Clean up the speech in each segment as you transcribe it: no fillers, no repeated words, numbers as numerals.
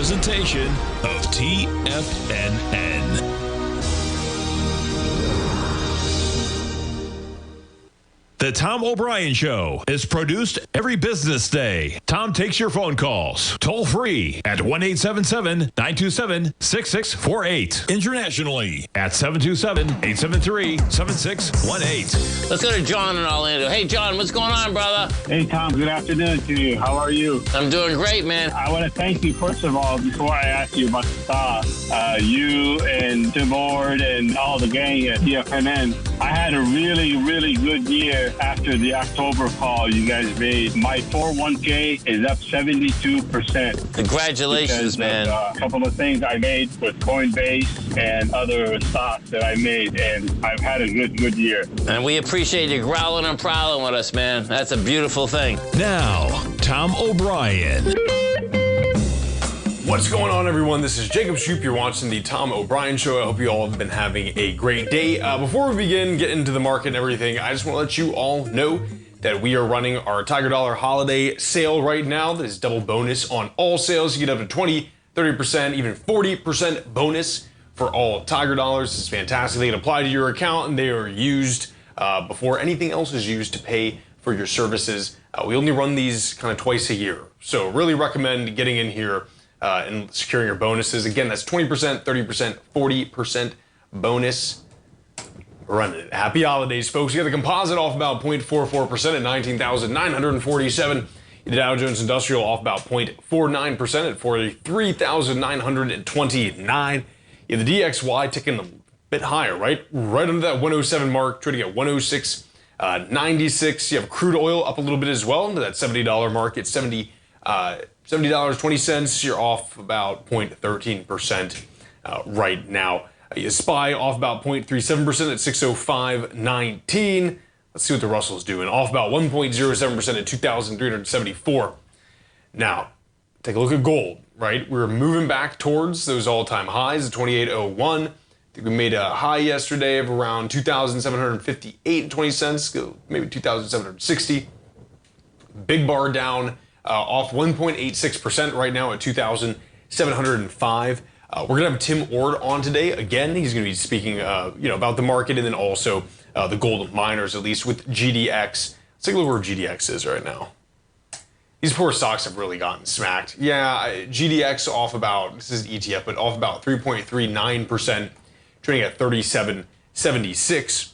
presentation of TFNN. The Tom O'Brien Show is produced every business day. Tom takes your phone calls toll free at 1-877-927-6648. Internationally at 727-873-7618. Let's go to John in Orlando. Hey, John, what's going on, brother? Hey, Tom, good afternoon to you. How are you? I'm doing great, man. I want to thank you, first of all, before I ask you about the stock. You and Tim Ward and all the gang at TFNN. I had a really, really good year after the October call you guys made. My 401k is up 72%. Congratulations, man. A couple of things I made with Coinbase and other stocks that I made, and I've had a good year. And we appreciate you growling and prowling with us, man. That's a beautiful thing. Now, Tom O'Brien. What's going on, everyone? This is Jacob Shoup. You're watching the Tom O'Brien Show. I hope you all have been having a great day. Before we begin, get into the market and everything, I just want to let you all know that we are running our Tiger Dollar holiday sale right now. That is double bonus on all sales. You get up to 20, 30%, even 40% bonus for all Tiger Dollars. This is fantastic. They can apply to your account, and they are used before anything else is used to pay for your services. We only run these kind of twice a year, so really recommend getting in here and securing your bonuses. Again, that's 20%, 30%, 40% bonus. We're running it. Happy holidays, folks. You got the composite off about 0.44% at 19,947. The Dow Jones Industrial off about 0.49% at 43,929. You have the DXY ticking a bit higher, right under that 107 mark, trading at 106.96. You have crude oil up a little bit as well into that $70 mark at $70.20. You're off about 0.13% right now. SPY off about 0.37% at 605.19. Let's see what the Russell's doing. Off about 1.07% at 2,374. Now, take a look at gold, right? We're moving back towards those all-time highs at 28.01. I think we made a high yesterday of around 2,758.20 cents, maybe 2,760. Big bar down. Off 1.86% right now at 2,705. We're gonna have Tim Ward on today. Again, he's gonna be speaking, about the market and then also the gold miners, at least with GDX. Let's take a look where GDX is right now. These poor stocks have really gotten smacked. Yeah, GDX off about, this is ETF, but off about 3.39%, trading at 37.76.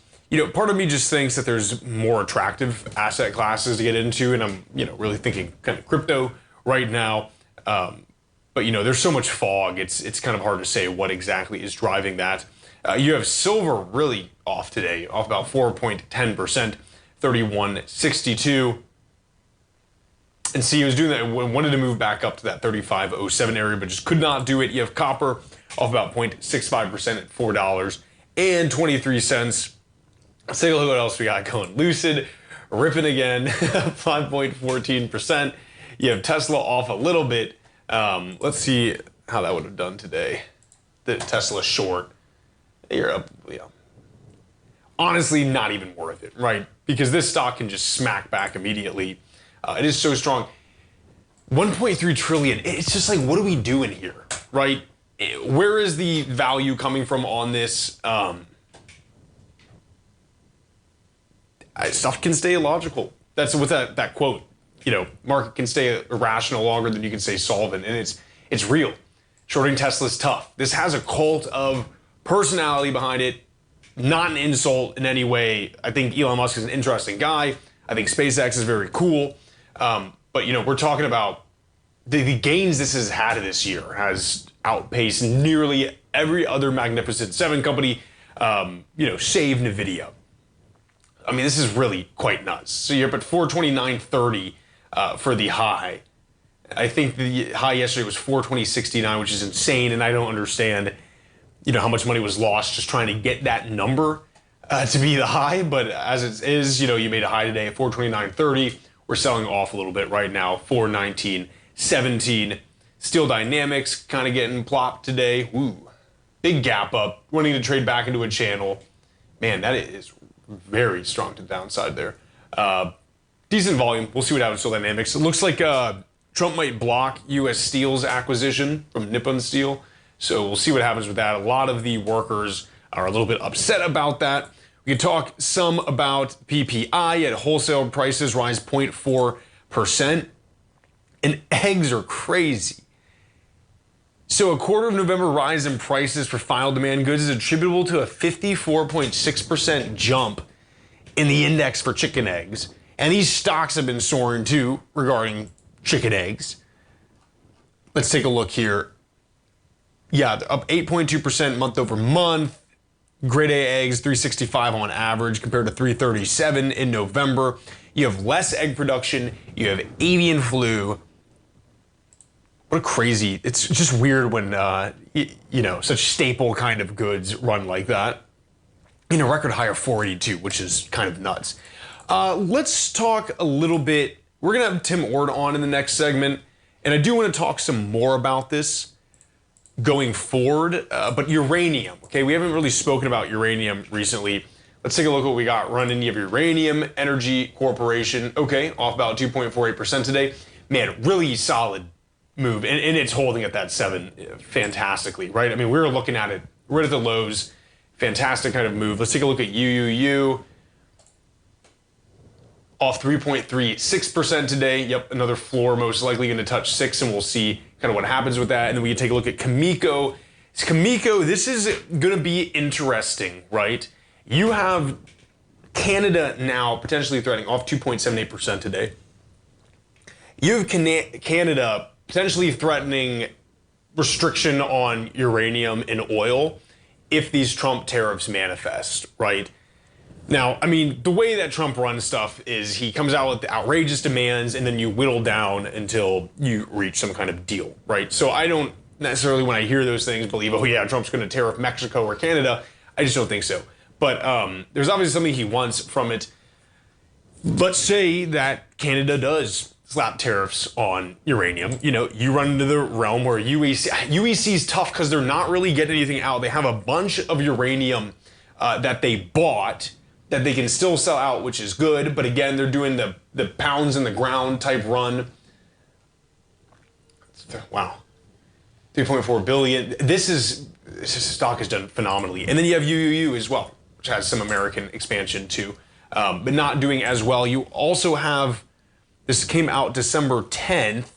Part of me just thinks that there's more attractive asset classes to get into, and I'm, really thinking kind of crypto right now. But there's so much fog, it's kind of hard to say what exactly is driving that. You have silver really off today, off about 4.10%, 31.62. And see, he was doing that, wanted to move back up to that 35.07 area, but just could not do it. You have copper off about 0.65% at $4.23. Let's take a look at what else we got going. Lucid ripping again, 5.14%. You have Tesla off a little bit. Let's see how that would have done today. The Tesla short. You're up, honestly, not even worth it, right? Because this stock can just smack back immediately. It is so strong. 1.3 trillion. It's just like, what are we doing here, right? Where is the value coming from on this? Stuff can stay illogical. That's with that quote. Market can stay irrational longer than you can stay solvent, and it's real. Shorting Tesla's tough. This has a cult of personality behind it. Not an insult in any way. I think Elon Musk is an interesting guy. I think SpaceX is very cool. But we're talking about the gains this has had this year has outpaced nearly every other Magnificent Seven company. Save Nvidia. I mean, this is really quite nuts. So you're up at 429.30 for the high. I think the high yesterday was 420.69, which is insane, and I don't understand, how much money was lost just trying to get that number to be the high. But as it is, you made a high today at 429.30. We're selling off a little bit right now, 419.17. Steel Dynamics kind of getting plopped today. Woo, big gap up, wanting to trade back into a channel. Man, that is very strong to the downside there. Decent volume. We'll see what happens to Steel Dynamics. It looks like Trump might block U.S. Steel's acquisition from Nippon Steel. So we'll see what happens with that. A lot of the workers are a little bit upset about that. We can talk some about PPI at wholesale prices rise 0.4%. And eggs are crazy. So a quarter of November rise in prices for final demand goods is attributable to a 54.6% jump in the index for chicken eggs. And these stocks have been soaring too regarding chicken eggs. Let's take a look here. Yeah, up 8.2% month over month. Grade A eggs, 365 on average compared to 337 in November. You have less egg production. You have avian flu. What a crazy, it's just weird when, such staple kind of goods run like that. A record high of 482, which is kind of nuts. Let's talk a little bit. We're going to have Tim Ord on in the next segment, and I do want to talk some more about this going forward, but uranium, okay? We haven't really spoken about uranium recently. Let's take a look at what we got running. You have Uranium Energy Corporation, okay, off about 2.48% today. Man, really solid move, and it's holding at that 7 fantastically, right? I mean, we were looking at it right at the lows. Fantastic kind of move. Let's take a look at UUU. Off 3.36% today. Yep, another floor, most likely going to touch 6, and we'll see kind of what happens with that. And then we can take a look at Cameco. Cameco, this is going to be interesting, right? You have Canada now potentially threatening off 2.78% today. You have Canada potentially threatening restriction on uranium and oil if these Trump tariffs manifest, right? Now, I mean, the way that Trump runs stuff is he comes out with outrageous demands and then you whittle down until you reach some kind of deal, right? So I don't necessarily, when I hear those things, believe, oh yeah, Trump's going to tariff Mexico or Canada. I just don't think so. But there's obviously something he wants from it. Let's say that Canada does slap tariffs on uranium. You run into the realm where UEC is tough because they're not really getting anything out. They have a bunch of uranium that they bought that they can still sell out, which is good. But again, they're doing the pounds in the ground type run. Wow. 3.4 billion. This stock has done phenomenally. And then you have UUU as well, which has some American expansion too, but not doing as well. You also have, this came out December 10th.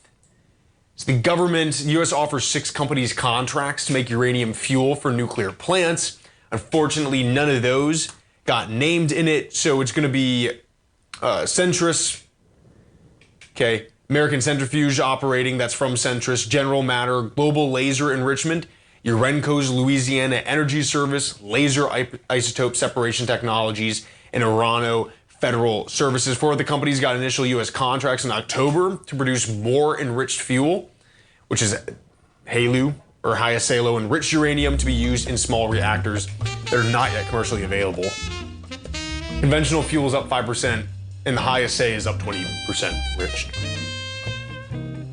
So the government, U.S. offers 6 companies contracts to make uranium fuel for nuclear plants. Unfortunately, none of those got named in it. So it's going to be Centrus, okay, American Centrifuge Operating, that's from Centrus, General Matter, Global Laser Enrichment, Urenco's Louisiana Energy Service, Laser Isotope Separation Technologies, and Orano Federal Services. 4 of the companies got initial U.S. contracts in October to produce more enriched fuel, which is HALEU, or high-assalo enriched uranium, to be used in small reactors that are not yet commercially available. Conventional fuel is up 5%, and the high-assay is up 20% enriched.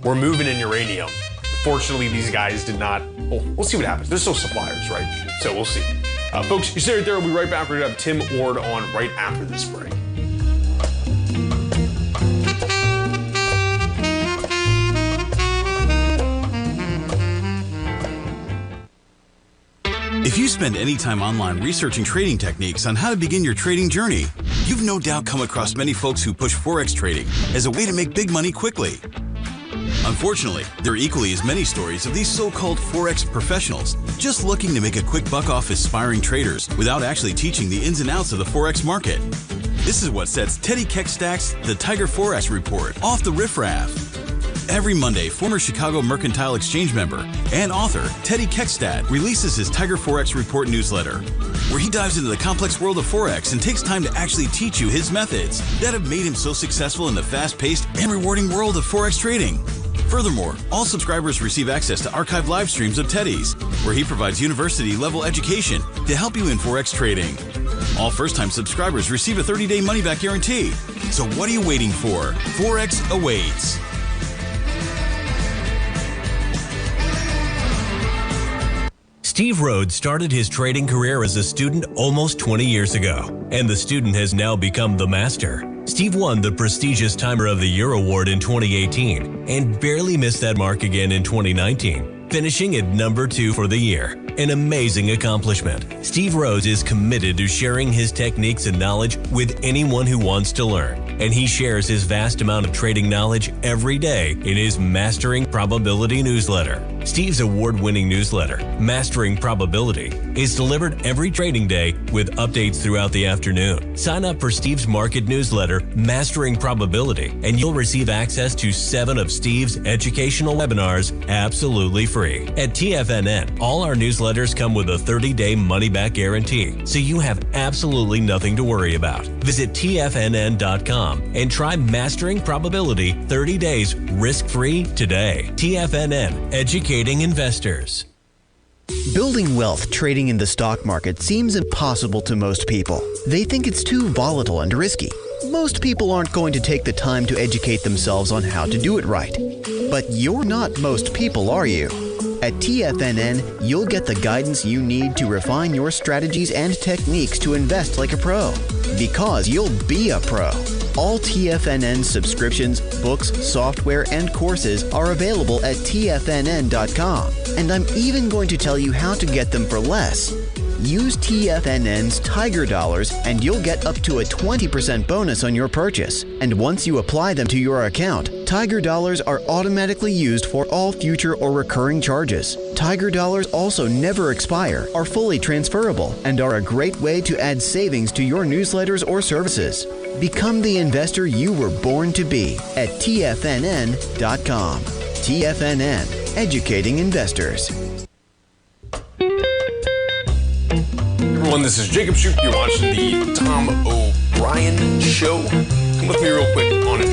We're moving in uranium. Fortunately, these guys did not. Well, we'll see what happens. They're still suppliers, right? So we'll see. Folks, you stay right there. We'll be right back. We're going to have Tim Ord on right after this break. If you spend any time online researching trading techniques on how to begin your trading journey, you've no doubt come across many folks who push Forex trading as a way to make big money quickly. Unfortunately, there are equally as many stories of these so-called Forex professionals just looking to make a quick buck off aspiring traders without actually teaching the ins and outs of the Forex market. This is what sets Teddy Keckstack's The Tiger Forex Report off the riffraff. Every Monday, former Chicago Mercantile Exchange member and author Teddy Keckstack releases his Tiger Forex Report newsletter, where he dives into the complex world of Forex and takes time to actually teach you his methods that have made him so successful in the fast-paced and rewarding world of Forex trading. Furthermore, all subscribers receive access to archived live streams of Teddy's, where he provides university-level education to help you in Forex trading. All first-time subscribers receive a 30-day money-back guarantee. So what are you waiting for? Forex awaits. Steve Rhodes started his trading career as a student almost 20 years ago, and the student has now become the master. Steve won the prestigious Timer of the Year award in 2018 and barely missed that mark again in 2019, finishing at number 2 for the year. An amazing accomplishment. Steve Rhodes is committed to sharing his techniques and knowledge with anyone who wants to learn, and he shares his vast amount of trading knowledge every day in his Mastering Probability newsletter. Steve's award-winning newsletter, Mastering Probability, is delivered every trading day with updates throughout the afternoon. Sign up for Steve's market newsletter, Mastering Probability, and you'll receive access to 7 of Steve's educational webinars absolutely free. At TFNN, all our newsletters come with a 30-day money-back guarantee, so you have absolutely nothing to worry about. Visit TFNN.com and try Mastering Probability 30 days risk-free today. TFNN, educating investors. Building wealth trading in the stock market seems impossible to most people. They think it's too volatile and risky. Most people aren't going to take the time to educate themselves on how to do it right. But you're not most people, are you? At TFNN, you'll get the guidance you need to refine your strategies and techniques to invest like a pro. Because you'll be a pro. All TFNN subscriptions, books, software, and courses are available at TFNN.com. And I'm even going to tell you how to get them for less. Use TFNN's Tiger Dollars and you'll get up to a 20% bonus on your purchase. And once you apply them to your account, Tiger Dollars are automatically used for all future or recurring charges. Tiger Dollars also never expire, are fully transferable, and are a great way to add savings to your newsletters or services. Become the investor you were born to be at TFNN.com. TFNN, educating investors. Everyone, this is Jacob Shoup. You're watching the Tom O'Brien Show. Come with me real quick on a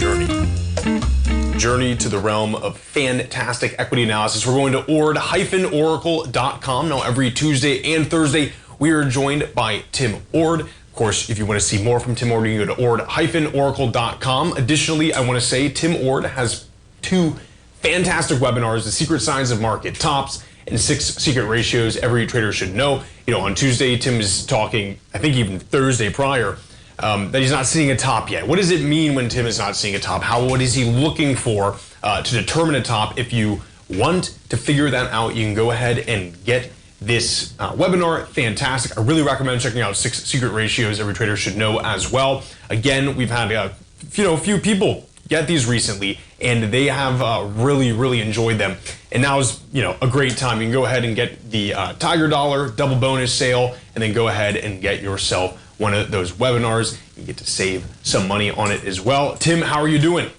journey to the realm of fantastic equity analysis. We're going to ord-oracle.com. Now, every Tuesday and Thursday, we are joined by Tim Ord. Of course, if you want to see more from Tim Ord, you can go to ord-oracle.com. Additionally, I want to say Tim Ord has 2 fantastic webinars, The Secret Signs of Market Tops and 6 Secret Ratios Every Trader Should Know. You know, on Tuesday, Tim is talking, I think even Thursday prior, that he's not seeing a top yet. What does it mean when Tim is not seeing a top? What is he looking for to determine a top? If you want to figure that out, you can go ahead and get this webinar. Fantastic. I really recommend checking out 6 Secret Ratios Every Trader Should Know as well. Again, we've had a few people get these recently, and they have really enjoyed them. And now is a great time. You can go ahead and get the Tiger Dollar double bonus sale, and then go ahead and get yourself one of those webinars. You get to save some money on it as well. Tim, how are you doing?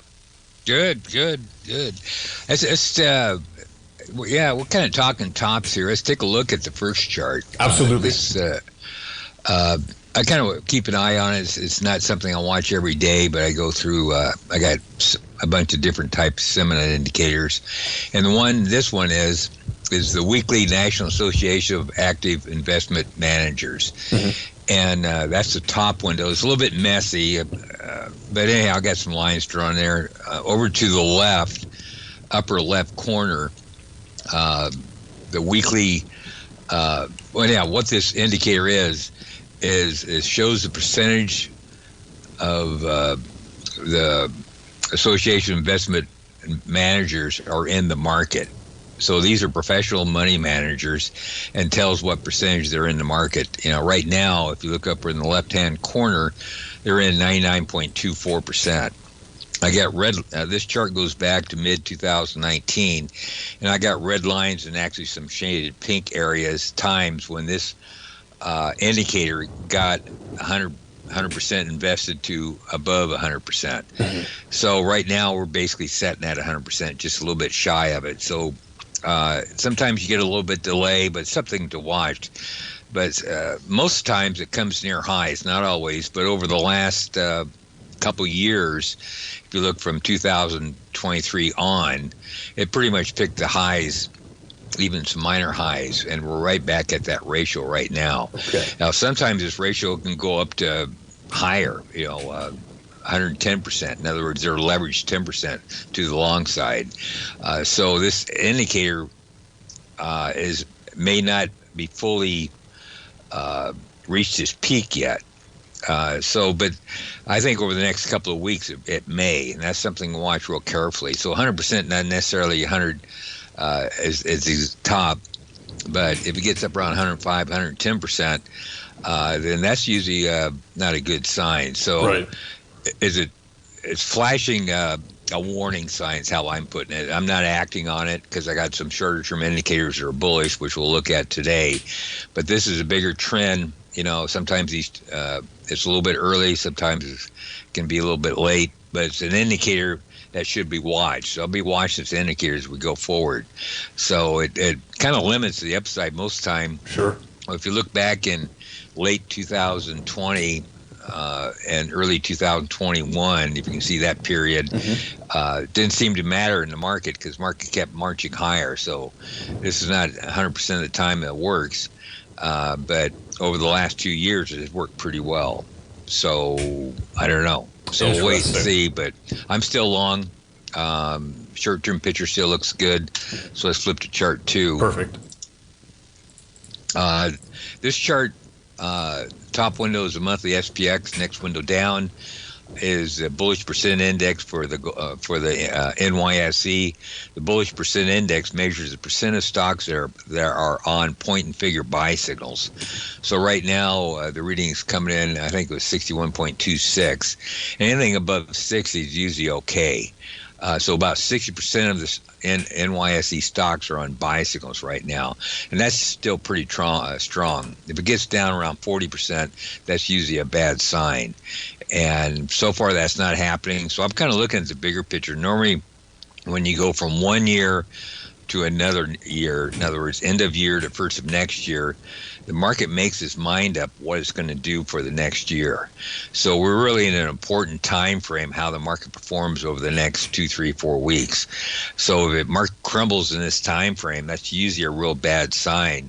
Good. It's we're kind of talking tops here. Let's take a look at the first chart. Absolutely. I kind of keep an eye on it. It's not something I watch every day, but I go through. I got a bunch of different types of sentiment indicators, and this one is the weekly National Association of Active Investment Managers, and that's the top window. It's a little bit messy, but anyhow, I got some lines drawn there. Over to the left, upper left corner, the weekly. What this indicator is it shows the percentage of the Association of Investment Managers are in the market. So these are professional money managers, and tells what percentage they're in the market. Right now, if you look up in the left-hand corner, they're in 99.24%. I got red. This chart goes back to mid-2019, and I got red lines and actually some shaded pink areas, times when this indicator got 100% invested to above 100%. So right now we're basically setting at 100%, just a little bit shy of it. So sometimes you get a little bit delay, but something to watch. But most times it comes near highs, not always, but over the last couple years, if you look from 2023 on, it pretty much picked the highs, even some minor highs, and we're right back at that ratio right now. Okay. Now, sometimes this ratio can go up to higher, 110%. In other words, they're leveraged 10% to the long side. So this indicator may not be fully reached its peak yet. But I think over the next couple of weeks it may, and that's something to watch real carefully. So 100% not necessarily 100 is the top, but if it gets up around 105, 110%, then that's usually not a good sign. So Right. It's flashing a warning sign is how I'm putting it. I'm not acting on it because I got some shorter term indicators that are bullish, which we'll look at today. But this is a bigger trend. Sometimes it's a little bit early, sometimes it can be a little bit late, but it's an indicator that should be watched. So I'll be watching this indicator as we go forward. So it kind of limits the upside most of the time. Sure. If you look back in late 2020 and early 2021, if you can see that period, it didn't seem to matter in the market because market kept marching higher. So this is not 100% of the time that works. But over the last 2 years, it has worked pretty well. So I don't know. So we'll wait and see. But I'm still long. Short-term picture still looks good. So let's flip to chart 2. Perfect. This chart, top window is a monthly SPX. Next window down is the bullish percent index for the NYSE. The bullish percent index measures the percent of stocks that are on point and figure buy signals. So right now the reading is coming in, I think it was 61.26. Anything above 60 is usually okay. So about 60% of the NYSE stocks are on buy signals right now, and that's still pretty strong. If it gets down around 40%, that's usually a bad sign. And so far that's not happening. So I'm kind of looking at the bigger picture. Normally when you go from one year to another year, in other words, end of year to first of next year, the market makes its mind up what it's going to do for the next year. So we're really in an important time frame how the market performs over the next 2, 3, 4 weeks. So if it market crumbles in this time frame, that's usually a real bad sign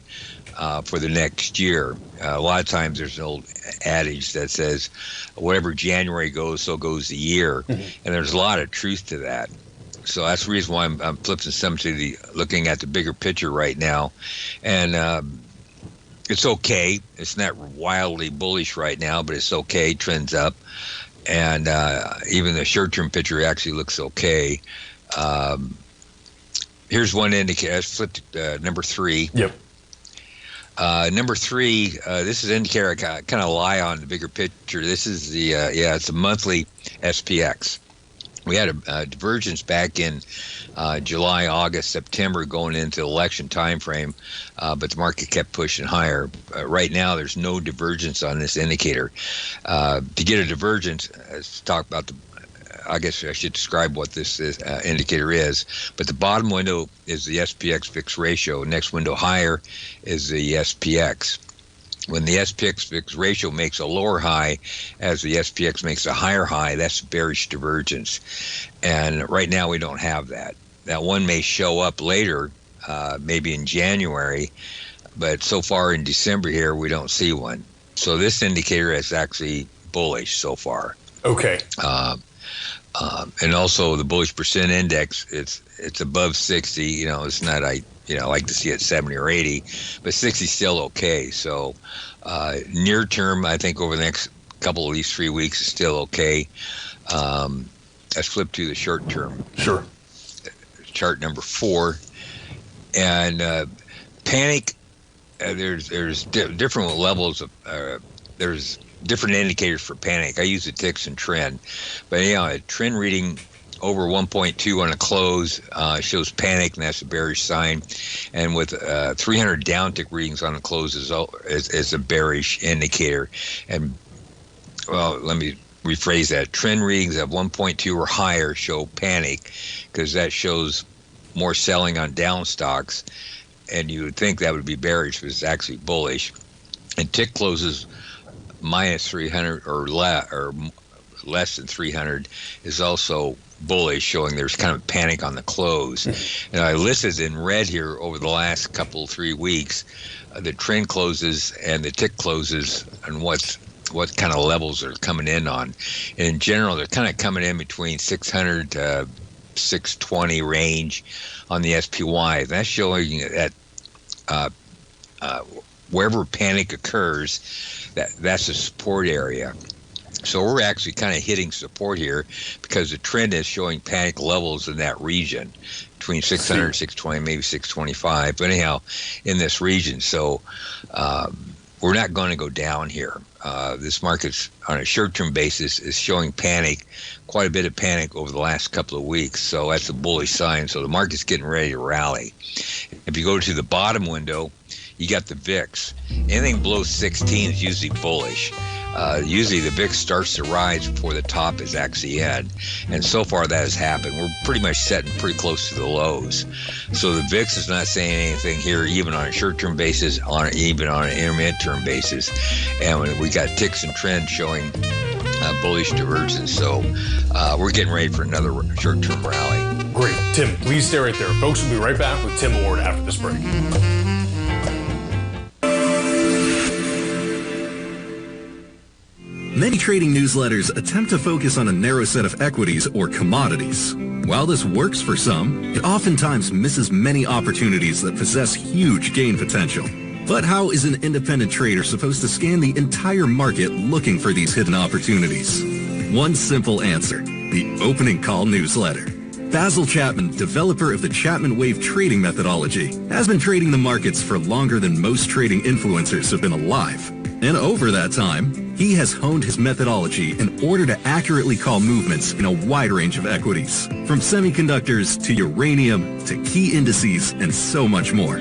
for the next year. A lot of times there's an old adage that says whatever January goes, so goes the year. And there's a lot of truth to that. So that's the reason why I'm flipping some to looking at the bigger picture right now. And it's okay. It's not wildly bullish right now, but it's okay. Trends up. And even the short-term picture actually looks okay. Here's one indicator. Let's flip to number 3. Yep. Number 3, this is an indicator I kind of lie on the bigger picture. This is it's a monthly SPX. We had a divergence back in July, August, September going into election time frame, but the market kept pushing higher. Right now, there's no divergence on this indicator. To get a divergence, let's talk about I guess I should describe what this indicator is. But the bottom window is the SPX fixed ratio. Next window higher is the SPX. When the SPX fixed ratio makes a lower high as the SPX makes a higher high, that's bearish divergence. And right now we don't have that. That one may show up later, maybe in January, but so far in December here, we don't see one. So this indicator is actually bullish so far. Okay. And also the bullish percent index, it's above 60. It's not I like to see it 70 or 80, but 60 is still okay. So near term, I think over the next couple of these 3 weeks is still okay. Let's flip to the short term. Sure. Chart number 4, and panic. There's different levels of there's different indicators for panic. I use the ticks and trend, but a trend reading over 1.2 on a close shows panic, and that's a bearish sign. And with 300 downtick readings on a close is a bearish indicator. And well, let me rephrase that. Trend readings of 1.2 or higher show panic because that shows more selling on down stocks, and you would think that would be bearish, but it's actually bullish. And tick closes minus 300 or less than 300 is also bullish, showing there's kind of panic on the close. And I listed in red here over the last 3 weeks the trend closes and the tick closes and what kind of levels they're coming in on. And in general, they're kind of coming in between 600 to 620 range on the SPY. That's showing that wherever panic occurs, that's a support area. So we're actually kind of hitting support here because the trend is showing panic levels in that region between 600, 620, maybe 625. But anyhow, in this region. So we're not going to go down here. This market's on a short-term basis is showing panic, quite a bit of panic over the last couple of weeks. So that's a bullish sign. So the market's getting ready to rally. If you go to the bottom window, you got the VIX. Anything below 16 is usually bullish. Usually the VIX starts to rise before the top is actually in. And so far that has happened. We're pretty much setting pretty close to the lows. So the VIX is not saying anything here, even on a short-term basis, even on an intermediate-term basis. And we got ticks and trends showing bullish divergence. So we're getting ready for another short-term rally. Great. Tim, please stay right there. Folks, we'll be right back with Tim Ward after this break. Many trading newsletters attempt to focus on a narrow set of equities or commodities. While this works for some, it oftentimes misses many opportunities that possess huge gain potential. But how is an independent trader supposed to scan the entire market looking for these hidden opportunities? One simple answer: the opening call newsletter. Basil Chapman, developer of the Chapman Wave trading methodology, has been trading the markets for longer than most trading influencers have been alive. And over that time, he has honed his methodology in order to accurately call movements in a wide range of equities, from semiconductors to uranium to key indices and so much more.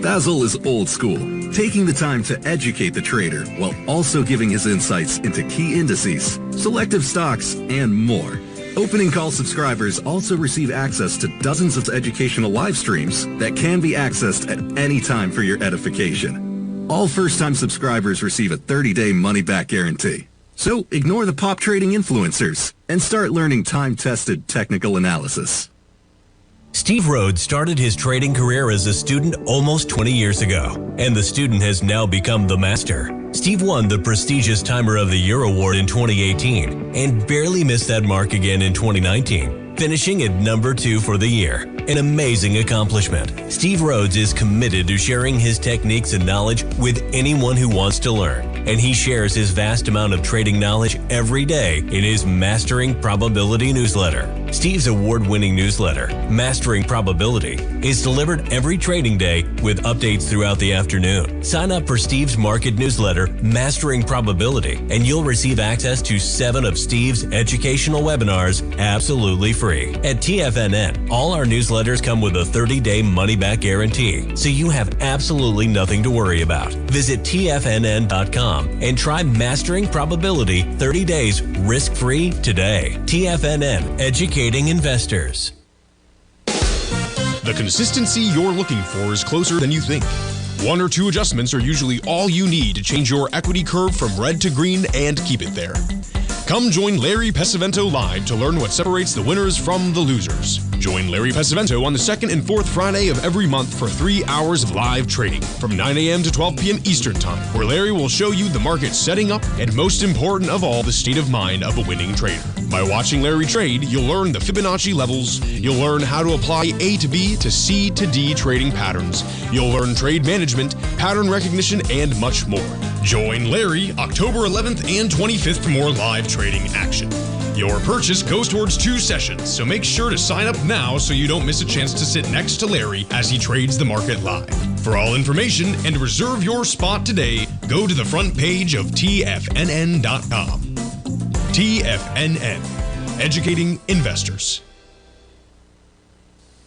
Basil is old school, taking the time to educate the trader while also giving his insights into key indices, selective stocks, and more. Opening call subscribers also receive access to dozens of educational live streams that can be accessed at any time for your edification. All first-time subscribers receive a 30-day money-back guarantee. So ignore the pop trading influencers and start learning time-tested technical analysis. Steve Rhodes started his trading career as a student almost 20 years ago, and the student has now become the master. Steve won the prestigious Timer of the Year award in 2018 and barely missed that mark again in 2019, finishing at number 2 for the year. An amazing accomplishment. Steve Rhodes is committed to sharing his techniques and knowledge with anyone who wants to learn, and he shares his vast amount of trading knowledge every day in his Mastering Probability newsletter. Steve's award-winning newsletter, Mastering Probability, is delivered every trading day with updates throughout the afternoon. Sign up for Steve's market newsletter, Mastering Probability, and you'll receive access to 7 of Steve's educational webinars absolutely free. At TFNN, all our newsletters come with a 30-day money-back guarantee, so you have absolutely nothing to worry about. Visit TFNN.com and try Mastering Probability 30 days risk-free today. TFNN, educating investors. The consistency you're looking for is closer than you think. 1 or 2 adjustments are usually all you need to change your equity curve from red to green and keep it there. Come join Larry Pesavento live to learn what separates the winners from the losers. Join Larry Pesavento on the 2nd and 4th Friday of every month for 3 hours of live trading from 9 a.m. to 12 p.m. Eastern Time, where Larry will show you the market setting up and, most important of all, the state of mind of a winning trader. By watching Larry trade, you'll learn the Fibonacci levels, you'll learn how to apply A to B to C to D trading patterns, you'll learn trade management, pattern recognition, and much more. Join Larry October 11th and 25th for more live trading action. Your purchase goes towards 2 sessions, so make sure to sign up now so you don't miss a chance to sit next to Larry as he trades the market live. For all information and reserve your spot today, go to the front page of TFNN.com. TFNN, educating investors.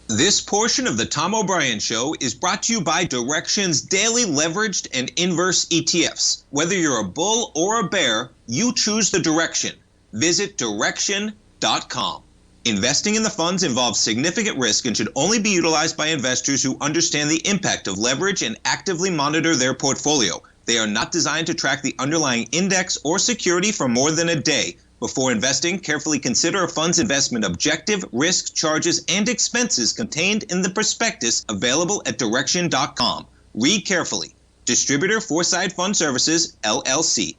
This portion of the Tom O'Brien Show is brought to you by Direxion's daily leveraged and inverse ETFs. Whether you're a bull or a bear, you choose the direction. Visit Direxion.com. Investing in the funds involves significant risk and should only be utilized by investors who understand the impact of leverage and actively monitor their portfolio. They are not designed to track the underlying index or security for more than a day. Before investing, carefully consider a fund's investment objective, risk, charges, and expenses contained in the prospectus available at Direxion.com. Read carefully. Distributor Foreside Fund Services, LLC.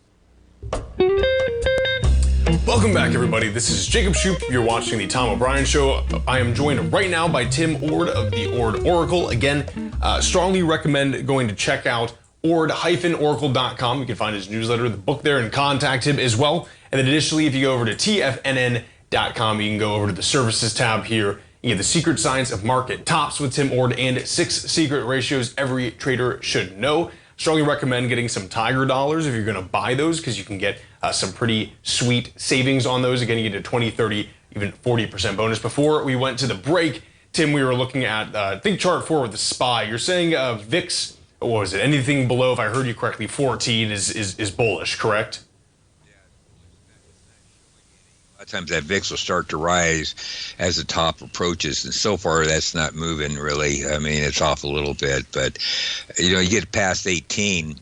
Welcome back, everybody. This is Jacob Shoup. You're watching the Tom O'Brien Show. I am joined right now by Tim Ord of the Ord Oracle. Again, strongly recommend going to check out ord-oracle.com. You can find his newsletter, the book there, and contact him as well. And then additionally, if you go over to TFNN.com, you can go over to the services tab here. You get the secret science of market tops with Tim Ord and 6 secret ratios every trader should know. Strongly recommend getting some Tiger dollars if you're going to buy those, because you can get some pretty sweet savings on those. Again, you get a 20, 30, even 40% bonus. Before we went to the break, Tim, we were looking at, I think, chart 4 with the SPY. You're saying VIX, what was it? Anything below, if I heard you correctly, 14 is bullish, correct? A lot of times that VIX will start to rise as the top approaches, and so far that's not moving really. I mean, it's off a little bit, but you get past 18,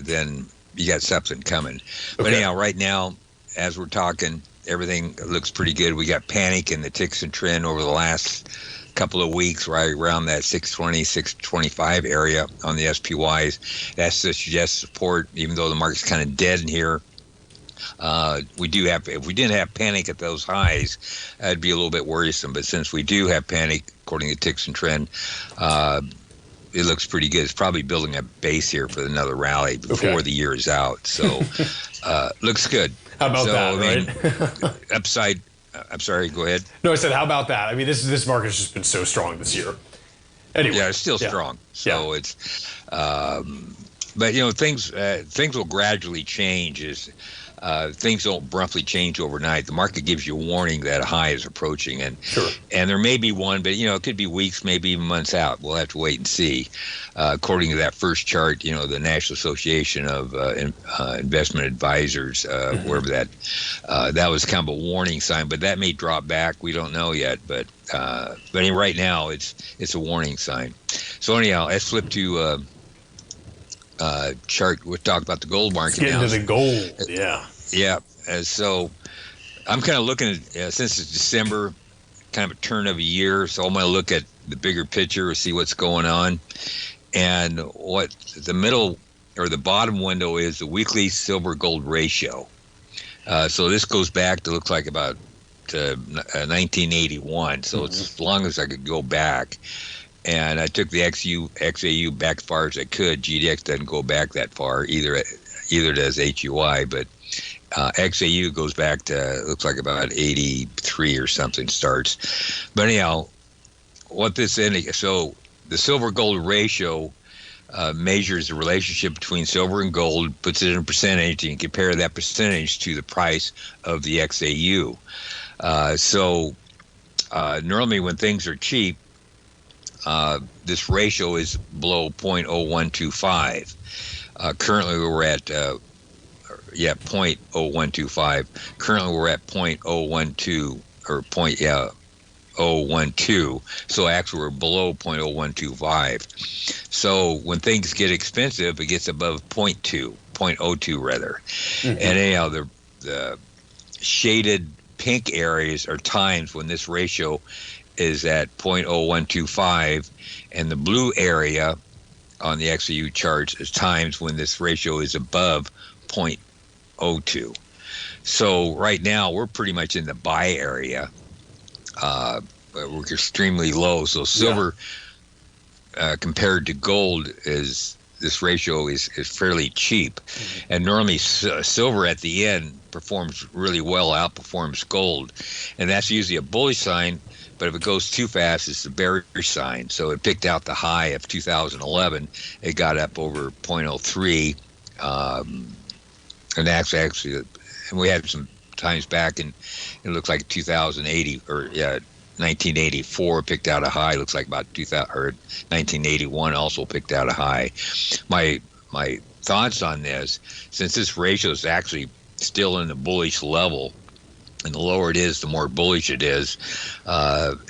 then you got something coming. But anyhow, right now, as we're talking, everything looks pretty good. We got panic in the ticks and trend over the last couple of weeks, right around that 620, 625 area on the SPYs. That's to suggest support, even though the market's kind of dead in here. If we didn't have panic at those highs, that'd be a little bit worrisome. But since we do have panic, according to ticks and trend, it looks pretty good. It's probably building a base here for another rally before the year is out. So looks good. How about that, right? Upside. I'm sorry, go ahead. No, I said, how about that? I mean, this market's just been so strong this year. Anyway. Yeah, it's still strong. So it's, but things will gradually change as things don't abruptly change overnight. The market gives you a warning that a high is approaching, and there may be one, but it could be weeks, maybe even months out. We'll have to wait and see. According to that first chart, the National Association of Investment Advisors, wherever that was kind of a warning sign, but that may drop back. We don't know yet, but right now it's a warning sign. So anyhow, let's flip to chart. We'll talk about the gold market now. Let's get into the gold, yeah. Yeah, so I'm kind of looking at, since it's December, kind of a turn of a year, so I'm going to look at the bigger picture, see what's going on. And what the middle or the bottom window is the weekly silver-gold ratio. So this goes back to, looks like about 1981, so it's as long as I could go back. And I took the XAU back as far as I could. GDX doesn't go back that far, either does HUI, but XAU goes back to, looks like about 83 or something starts. But anyhow, what this indicates, so the silver-gold ratio measures the relationship between silver and gold, puts it in a percentage, and you compare that percentage to the price of the XAU. So normally when things are cheap, this ratio is below 0.0125. Currently we're at 0.0125. Currently we're at 0.012 or 0.012. So actually we're below 0.0125. So when things get expensive, it gets above 0.02 rather. And anyhow, the shaded pink areas are times when this ratio is at 0.0125, and the blue area on the XAU charts is times when this ratio is above 0.02. So right now we're pretty much in the buy area. We're extremely low. So silver compared to gold is, this ratio is fairly cheap. And normally silver at the end performs really well, outperforms gold. And that's usually a bullish sign. But if it goes too fast, it's a bearish sign. So it picked out the high of 2011. It got up over 0.03. And actually, and we had some times back in, it looks like 2080 or 1984 picked out a high. Looks like about 2000 or 1981 also picked out a high. My thoughts on this, since this ratio is actually still in the bullish level, and the lower it is, the more bullish it is.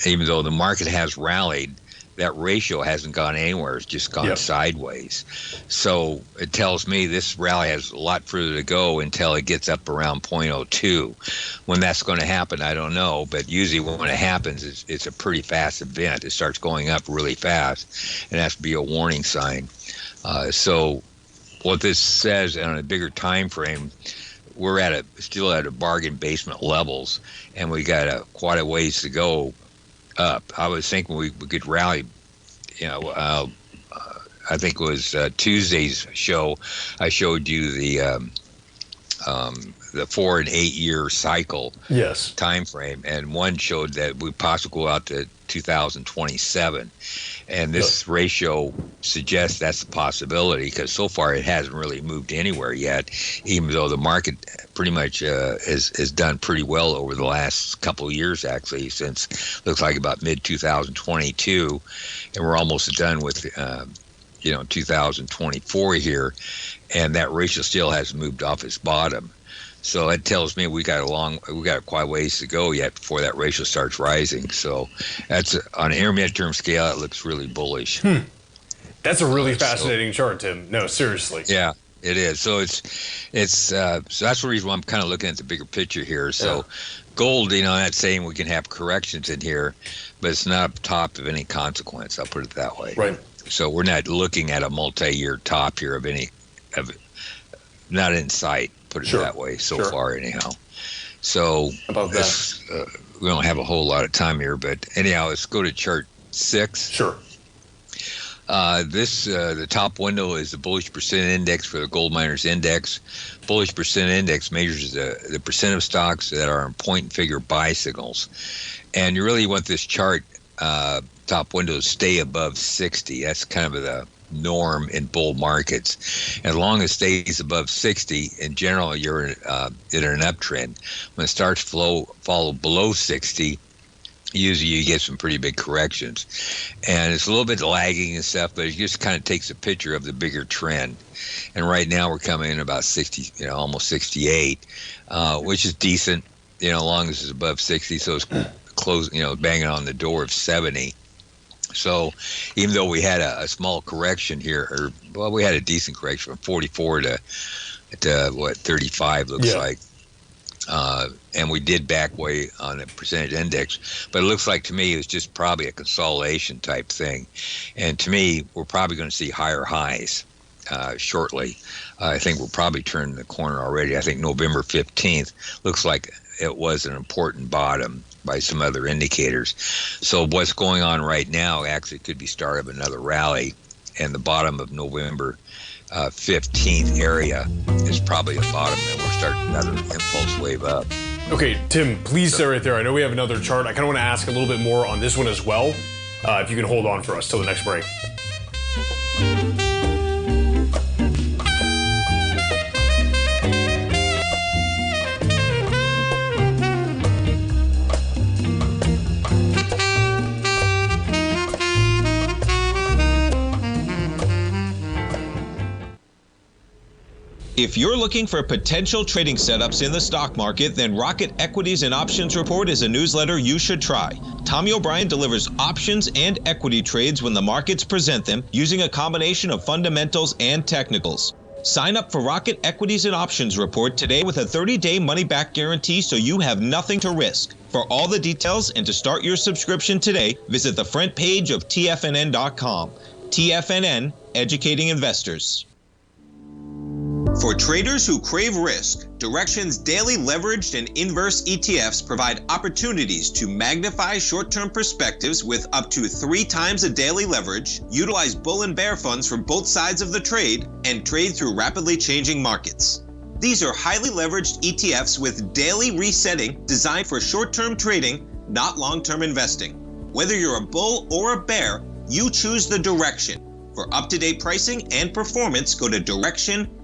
Even though the market has rallied, that ratio hasn't gone anywhere. It's just gone sideways. So it tells me this rally has a lot further to go until it gets up around 0.02. When that's going to happen, I don't know. But usually when it happens, it's a pretty fast event. It starts going up really fast, and it has to be a warning sign. So what this says on a bigger time frame, we're still at a bargain basement levels, and we got quite a ways to go up. I was thinking we could rally, I I think it was Tuesday's show, I showed you the 4 and 8 year cycle time frame, and one showed that we possibly go out to 2027, and this ratio suggests that's a possibility, because so far it hasn't really moved anywhere yet, even though the market pretty much has done pretty well over the last couple of years, actually, since looks like about mid 2022, and we're almost done with 2024 here, and that ratio still hasn't moved off its bottom. So that tells me we got quite a ways to go yet before that ratio starts rising. So that's on an intermediate term scale, it looks really bullish. That's a really fascinating chart, Tim. No, seriously. Yeah, it is. So so that's the reason why I'm kind of looking at the bigger picture here. So gold, not saying we can have corrections in here, but it's not up top of any consequence. I'll put it that way. Right. So we're not looking at a multi-year top here not in sight. Put it that way so far, anyhow. So about that, we don't have a whole lot of time here, but anyhow, let's go to chart 6. Sure. The top window is the bullish percent index for the Gold Miners Index. Bullish percent index measures the percent of stocks that are in point and figure buy signals, and you really want this chart top window to stay above 60. That's kind of the norm in bull markets. As long as it stays above 60, in general, you're in an uptrend. When it starts to fall below 60, usually you get some pretty big corrections. And it's a little bit lagging and stuff, but it just kind of takes a picture of the bigger trend. And right now we're coming in about 60, almost 68, which is decent, as long as it's above 60. So it's close, banging on the door of 70. So even though we had a small correction here, we had a decent correction from 44 to 35 looks like. And we did back way on the percentage index, but it looks like to me it was just probably a consolidation type thing. And to me, we're probably going to see higher highs shortly. I think we're probably turning the corner already. I think November 15th looks like it was an important bottom by some other indicators. So what's going on right now actually could be start of another rally, and the bottom of November 15th area is probably a bottom, and we're starting another impulse wave up. Okay, Tim, please stay right there. I know we have another chart. I kind of want to ask a little bit more on this one as well, if you can hold on for us till the next break. If you're looking for potential trading setups in the stock market, then Rocket Equities and Options Report is a newsletter you should try. Tommy O'Brien delivers options and equity trades when the markets present them, using a combination of fundamentals and technicals. Sign up for Rocket Equities and Options Report today with a 30-day money-back guarantee, so you have nothing to risk. For all the details and to start your subscription today, visit the front page of TFNN.com. TFNN, educating investors. For traders who crave risk, Direxion's daily leveraged and inverse ETFs provide opportunities to magnify short-term perspectives with up to 3 times a daily leverage, utilize bull and bear funds from both sides of the trade, and trade through rapidly changing markets. These are highly leveraged ETFs with daily resetting designed for short-term trading, not long-term investing. Whether you're a bull or a bear, you choose the Direxion. For up-to-date pricing and performance, go to Direxion.com.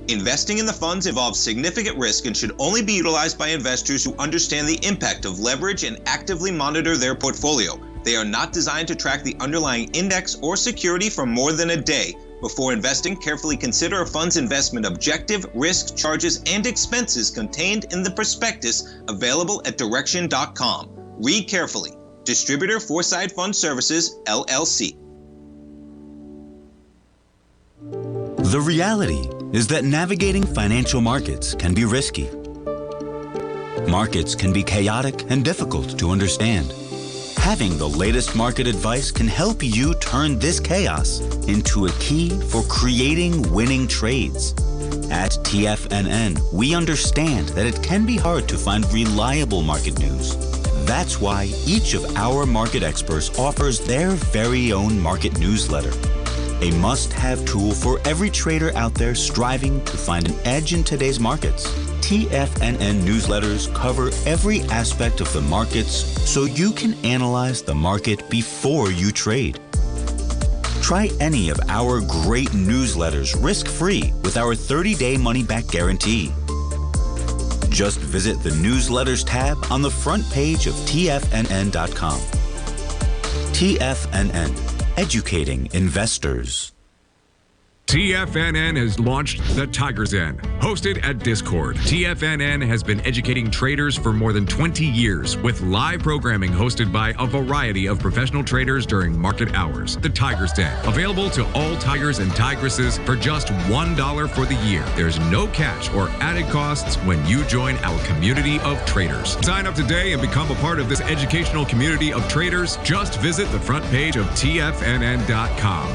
Investing in the funds involves significant risk and should only be utilized by investors who understand the impact of leverage and actively monitor their portfolio. They are not designed to track the underlying index or security for more than a day. Before investing, carefully consider a fund's investment objective, risk, charges, and expenses contained in the prospectus available at Direxion.com. Read carefully. Distributor Foresight Fund Services, LLC. The reality is that navigating financial markets can be risky. Markets can be chaotic and difficult to understand. Having the latest market advice can help you turn this chaos into a key for creating winning trades. At TFNN, we understand that it can be hard to find reliable market news. That's why each of our market experts offers their very own market newsletter. a must-have tool for every trader out there striving to find an edge in today's markets. TFNN newsletters cover every aspect of the markets so you can analyze the market before you trade. Try any of our great newsletters risk-free with our 30-day money-back guarantee. Just visit the Newsletters tab on the front page of TFNN.com. TFNN, educating investors. TFNN has launched the Tiger's Den. Hosted at Discord, TFNN has been educating traders for more than 20 years with live programming hosted by a variety of professional traders during market hours. The Tiger's Den, available to all tigers and tigresses for just $1 for the year. There's no catch or added costs when you join our community of traders. Sign up today and become a part of this educational community of traders. Just visit the front page of TFNN.com.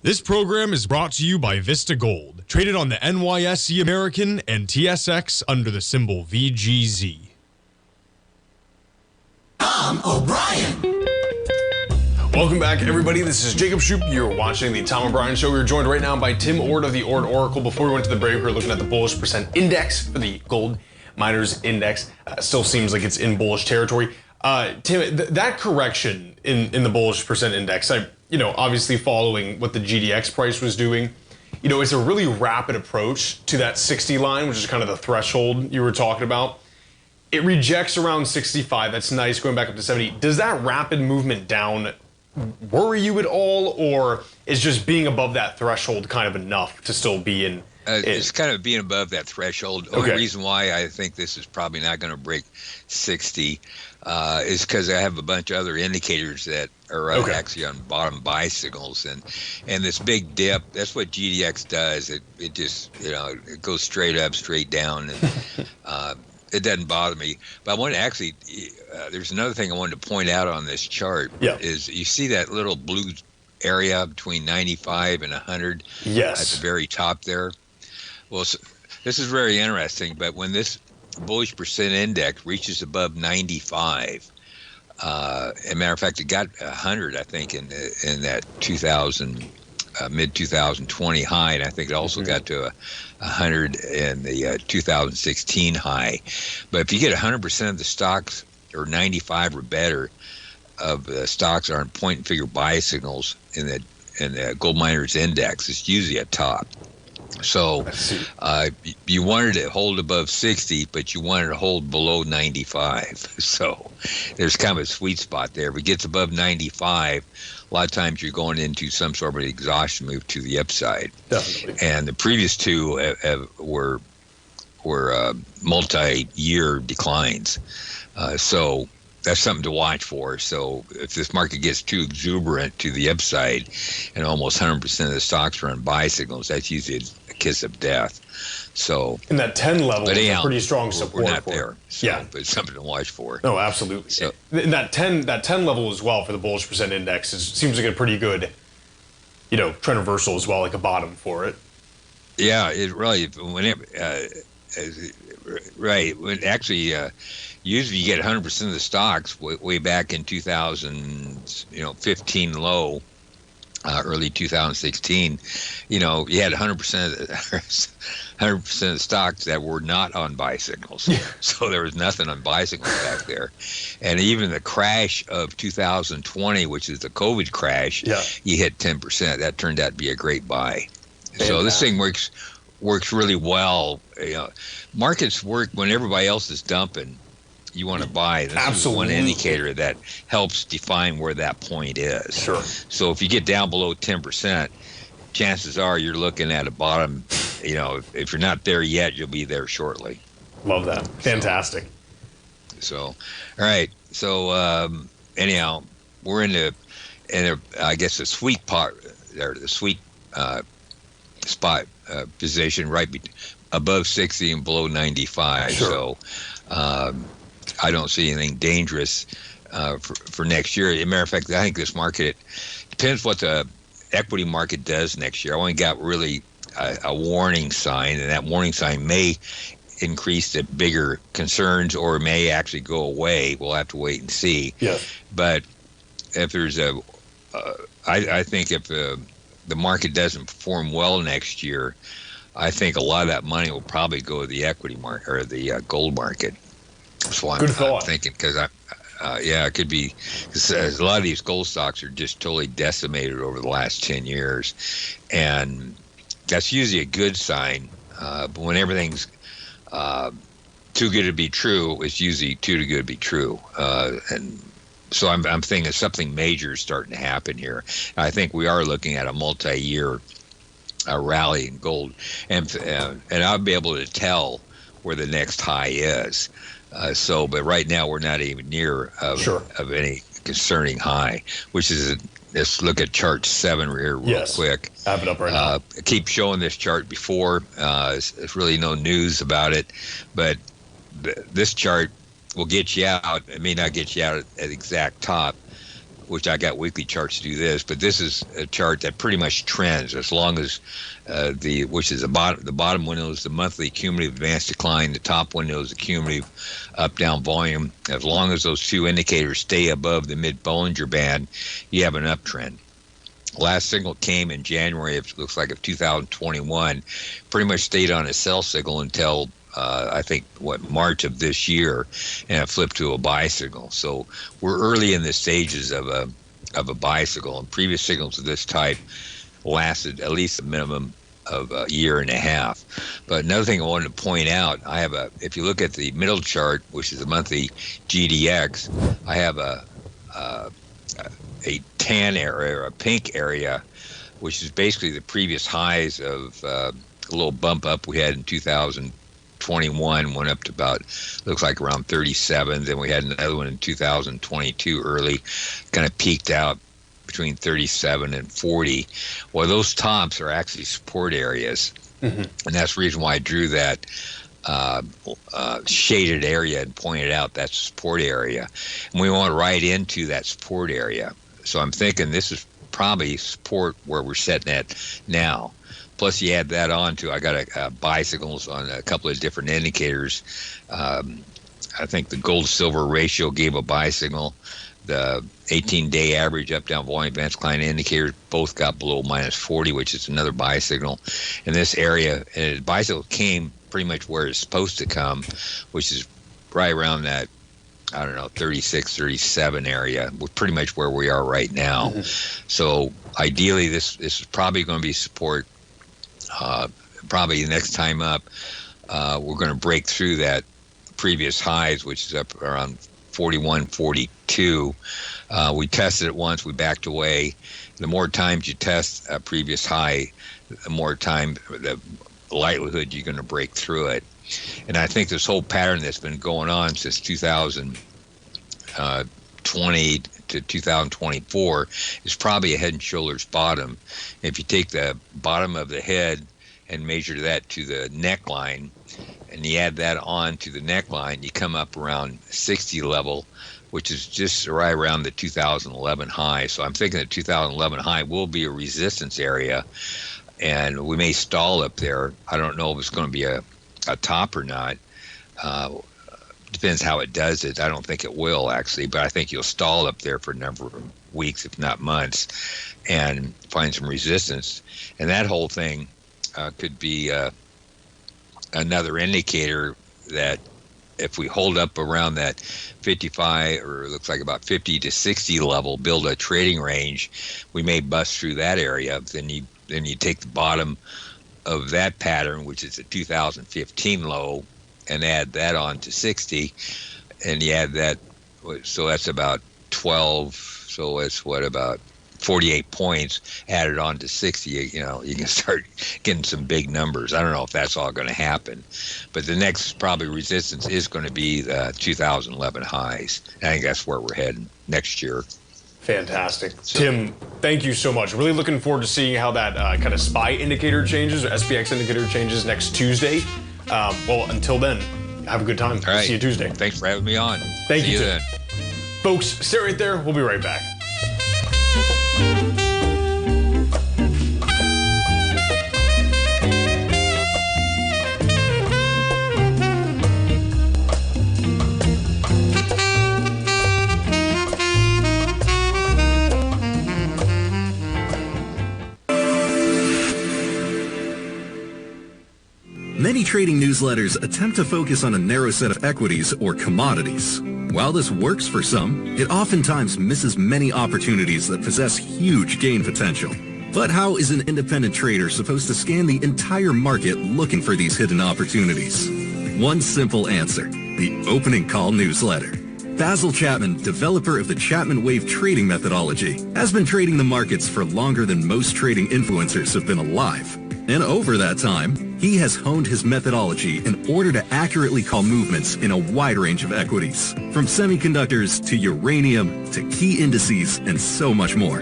This program is brought to you by Vista Gold, traded on the NYSE American and TSX under the symbol VGZ. Tom O'Brien. Welcome back, everybody. This is Jacob Shoup. You're watching the Tom O'Brien Show. We're joined right now by Tim Ord of the Ord Oracle. Before we went to the break, we were looking at the bullish percent index for the gold miners index. Still seems like it's in bullish territory. Tim, that correction in the bullish percent index, obviously following what the GDX price was doing, it's a really rapid approach to that 60 line, which is kind of the threshold you were talking about. It rejects around 65. That's nice, going back up to 70. Does that rapid movement down worry you at all, or is just being above that threshold kind of enough to still be in? It's kind of being above that threshold. The only reason why I think this is probably not going to break 60 is because I have a bunch of other indicators that are actually on bottom buy signals, and this big dip. That's what GDX does. It just it goes straight up, straight down, and it doesn't bother me. But I want to actually. There's another thing I wanted to point out on this chart. Is you see that little blue area between 95 and 100 at the very top there. Well, so this is very interesting, but when this bullish percent index reaches above 95, as a matter of fact, it got 100, I think, in that 2000 mid 2020 high, and I think it also got to 100 in the 2016 high. But if you get 100% of the stocks, or 95 or better of the stocks are on point and figure buy signals in the gold miners index, it's usually a top. So you wanted to hold above 60, but you wanted to hold below 95. So there's kind of a sweet spot there. If it gets above 95, a lot of times you're going into some sort of an exhaustion move to the upside. Definitely. And the previous two were multi-year declines. So that's something to watch for. So if this market gets too exuberant to the upside and almost 100% of the stocks are on buy signals, that's usually a kiss of death. So in that 10 level, is a pretty strong support. We're not there. So, but it's something to watch for. No, absolutely. So in that 10 level as well for the bullish percent index seems like a pretty good, trend reversal as well, like a bottom for it. Yeah, it really usually you get 100% of the stocks way back in 2015 low, early 2016. You had 100% of the stocks that were not on buy signals. So there was nothing on buy signals back there. And even the crash of 2020, which is the COVID crash, you hit 10%. That turned out to be a great buy. So this thing works really well. Markets work when everybody else is dumping. You want to buy. This is one indicator that helps define where that point is. Sure. So if you get down below 10%, chances are you're looking at a bottom. If you're not there yet, you'll be there shortly. Love that. Fantastic. So all right. So anyhow, we're in I guess the sweet part there, the sweet spot position right above 60 and below 95. Sure. So I don't see anything dangerous for next year. As a matter of fact, I think this market, it depends what the equity market does next year. I only got really a warning sign, and that warning sign may increase the bigger concerns or may actually go away. We'll have to wait and see. Yes. But if there's a I think if the market doesn't perform well next year, I think a lot of that money will probably go to the equity market or the gold market. That's why I'm thinking, because it could be, because a lot of these gold stocks are just totally decimated over the last 10 years, and that's usually a good sign. But when everything's too good to be true, it's usually too good to be true. And so I'm thinking something major is starting to happen here. I think we are looking at a multi-year rally in gold, and I'll be able to tell where the next high is. But right now we're not even near of any concerning high, which is let's look at chart 7 here real quick. I have it up right now. I keep showing this chart before. It's really no news about it, but this chart will get you out. It may not get you out at the exact top, which I got weekly charts to do this, but this is a chart that pretty much trends as long as which is the bottom window is the monthly cumulative advanced decline, the top window is the cumulative up-down volume. As long as those two indicators stay above the mid-Bollinger Band, you have an uptrend. Last signal came in January, it looks like, of 2021, pretty much stayed on a sell signal until I think March of this year, and it flipped to a buy signal. So we're early in the stages of a buy signal, and previous signals of this type lasted at least a minimum of a year and a half. But another thing I wanted to point out, if you look at the middle chart, which is the monthly GDX, I have a tan area or a pink area, which is basically the previous highs of a little bump up we had in 2021, went up to about, looks like around 37. Then we had another one in 2022 early, kind of peaked out between 37 and 40. Well, those tops are actually support areas. And that's the reason why I drew that shaded area and pointed out that support area. And we want right into that support area. So I'm thinking this is probably support where we're setting at now. Plus, you add that on to, I got buy signals on a couple of different indicators. I think the gold-silver ratio gave a buy signal. The 18-day average up-down volume advanced decline indicators both got below -40, which is another buy signal. In this area, and the buy signal came pretty much where it's supposed to come, which is right around that, 36, 37 area, pretty much where we are right now. So ideally, this is probably going to be support. Probably the next time up, we're going to break through that previous highs, which is up around 41, 42. We tested it once, we backed away. The more times you test a previous high, the more time, the likelihood you're going to break through it. And I think this whole pattern that's been going on since 2020 to 2024 is probably a head and shoulders bottom. If you take the bottom of the head and measure that to the neckline, and you add that on to the neckline, you come up around 60 level, which is just right around the 2011 high. So I'm thinking the 2011 high will be a resistance area, and we may stall up there. I don't know if it's going to be a top or not. Depends how it does it. I don't think it will, actually, but I think you'll stall up there for a number of weeks, if not months, and find some resistance. And that whole thing could be another indicator that if we hold up around that 55, or it looks like about 50 to 60 level, build a trading range, we may bust through that area. Then you take the bottom of that pattern, which is a 2015 low, and add that on to 60, and you add that, so that's about 12, so it's about 48 points added on to 60. You can start getting some big numbers. I don't know if that's all going to happen, but the next probably resistance is going to be the 2011 highs. I think that's where we're heading next year. Fantastic. Tim, thank you so much. Really looking forward to seeing how that kind of SPY indicator changes, or SPX indicator changes next Tuesday. Well, until then, have a good time. All right. See you Tuesday. Thanks for having me on. Thank you, Tim. then. Folks, stay right there. We'll be right back. Many trading newsletters attempt to focus on a narrow set of equities or commodities. While this works for some, it oftentimes misses many opportunities that possess huge gain potential. But how is an independent trader supposed to scan the entire market looking for these hidden opportunities? One simple answer: the opening call newsletter. Basil Chapman, developer of the Chapman Wave trading methodology, has been trading the markets for longer than most trading influencers have been alive. And over that time, he has honed his methodology in order to accurately call movements in a wide range of equities, from semiconductors to uranium to key indices and so much more.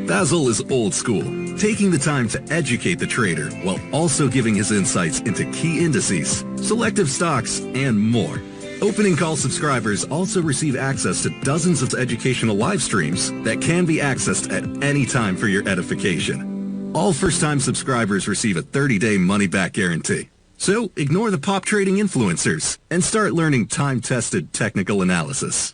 Basil is old school, taking the time to educate the trader while also giving his insights into key indices, selective stocks, and more. Opening call subscribers also receive access to dozens of educational live streams that can be accessed at any time for your edification. All first-time subscribers receive a 30-day money-back guarantee. So ignore the pop trading influencers and start learning time-tested technical analysis.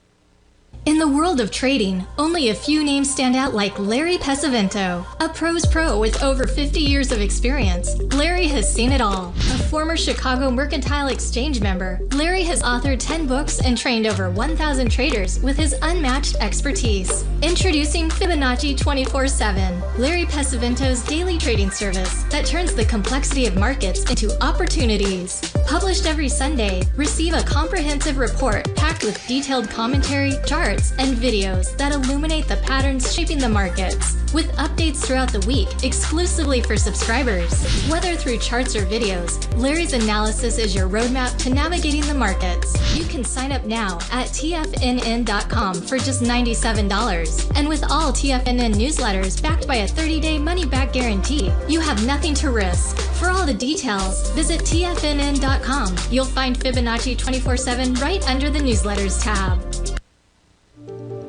In the world of trading, only a few names stand out like Larry Pesavento, a pro's pro with over 50 years of experience. Larry has seen it all. A former Chicago Mercantile Exchange member, Larry has authored 10 books and trained over 1,000 traders with his unmatched expertise. Introducing Fibonacci 24/7, Larry Pesavento's daily trading service that turns the complexity of markets into opportunities. Published every Sunday, receive a comprehensive report packed with detailed commentary, charts, and videos that illuminate the patterns shaping the markets, with updates throughout the week exclusively for subscribers. Whether through charts or videos, Larry's analysis is your roadmap to navigating the markets. You can sign up now at TFNN.com for just $97. And with all TFNN newsletters backed by a 30-day money-back guarantee, you have nothing to risk. For all the details, visit TFNN.com. You'll find Fibonacci 24/7 right under the newsletters tab.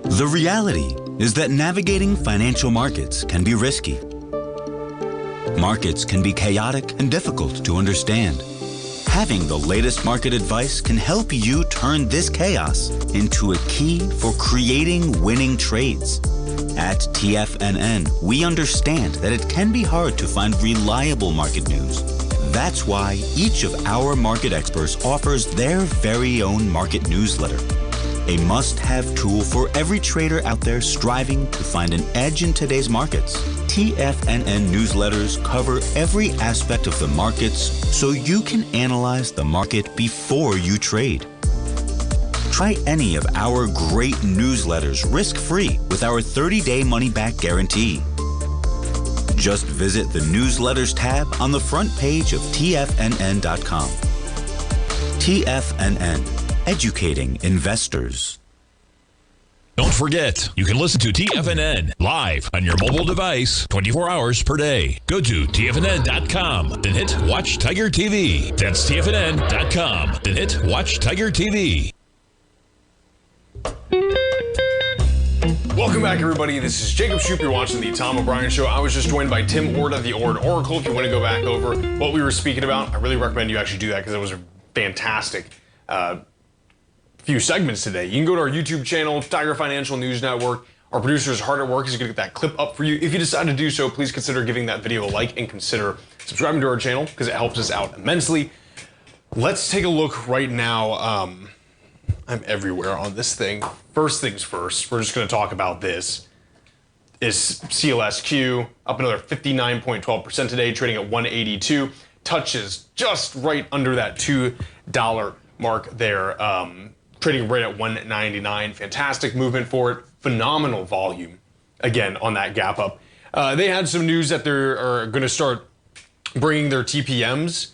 The reality is that navigating financial markets can be risky. Markets can be chaotic and difficult to understand. Having the latest market advice can help you turn this chaos into a key for creating winning trades. At TFNN, we understand that it can be hard to find reliable market news. That's why each of our market experts offers their very own market newsletter. A must-have tool for every trader out there striving to find an edge in today's markets. TFNN newsletters cover every aspect of the markets so you can analyze the market before you trade. Try any of our great newsletters risk-free with our 30-day money-back guarantee. Just visit the newsletters tab on the front page of TFNN.com. TFNN. Educating investors. Don't forget, you can listen to TFNN live on your mobile device 24 hours per day. Go to TFNN.com, then hit Watch Tiger TV. That's TFNN.com, then hit Watch Tiger TV. Welcome back, everybody. This is Jacob Shoup. You're watching the Tom O'Brien Show. I was just joined by Tim Ord of the Ord Oracle. If you want to go back over what we were speaking about, I really recommend you actually do that because it was a fantastic few segments today. You can go to our YouTube channel, Tiger Financial News Network. Our producer is hard at work. He's going to get that clip up for you. If you decide to do so, please consider giving that video a like and consider subscribing to our channel because it helps us out immensely. Let's take a look right now. I'm everywhere on this thing. First things first, we're just going to talk about this. Is CLSQ up another 59.12% today, trading at 182. Touches just right under that $2 mark there. Trading right at 199. Fantastic movement for it. Phenomenal volume, again, on that gap up. They had some news that they're going to start bringing their TPMs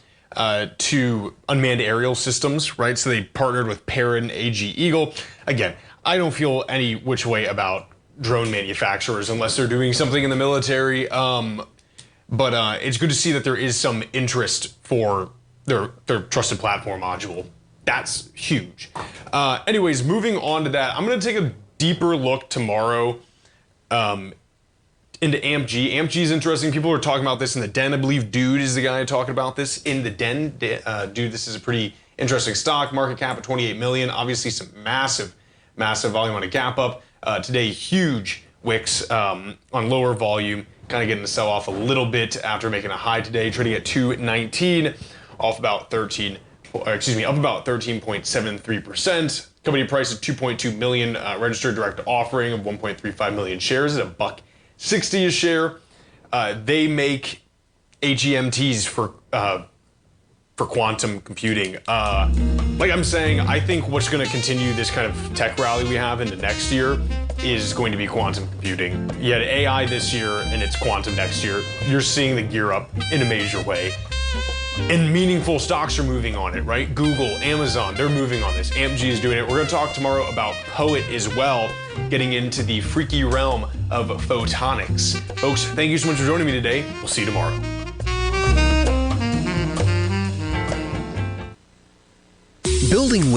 to unmanned aerial systems, right? So they partnered with Perrin AG Eagle. Again, I don't feel any which way about drone manufacturers unless they're doing something in the military. But it's good to see that there is some interest for their trusted platform module. That's huge. Anyways, moving on to that, I'm going to take a deeper look tomorrow into AMG. AMG is interesting. People are talking about this in the den. I believe Dude is the guy talking about this in the den. Dude, this is a pretty interesting stock. Market cap at 28 million. Obviously, some massive volume on a gap up. Today, huge wicks on lower volume. Kind of getting to sell off a little bit after making a high today, trading at 219. up about 13.73%. Company price of $2.2 million, registered direct offering of 1.35 million shares at $1.60 a share. They make AGMTs for quantum computing. Like I'm saying, I think what's going to continue this kind of tech rally we have into next year is going to be quantum computing. You had AI this year and it's quantum next year. You're seeing the gear up in a major way. And meaningful stocks are moving on it, right? Google, Amazon, they're moving on this. AMG is doing it. We're going to talk tomorrow about Poet as well, getting into the freaky realm of photonics. Folks, thank you so much for joining me today. We'll see you tomorrow. Building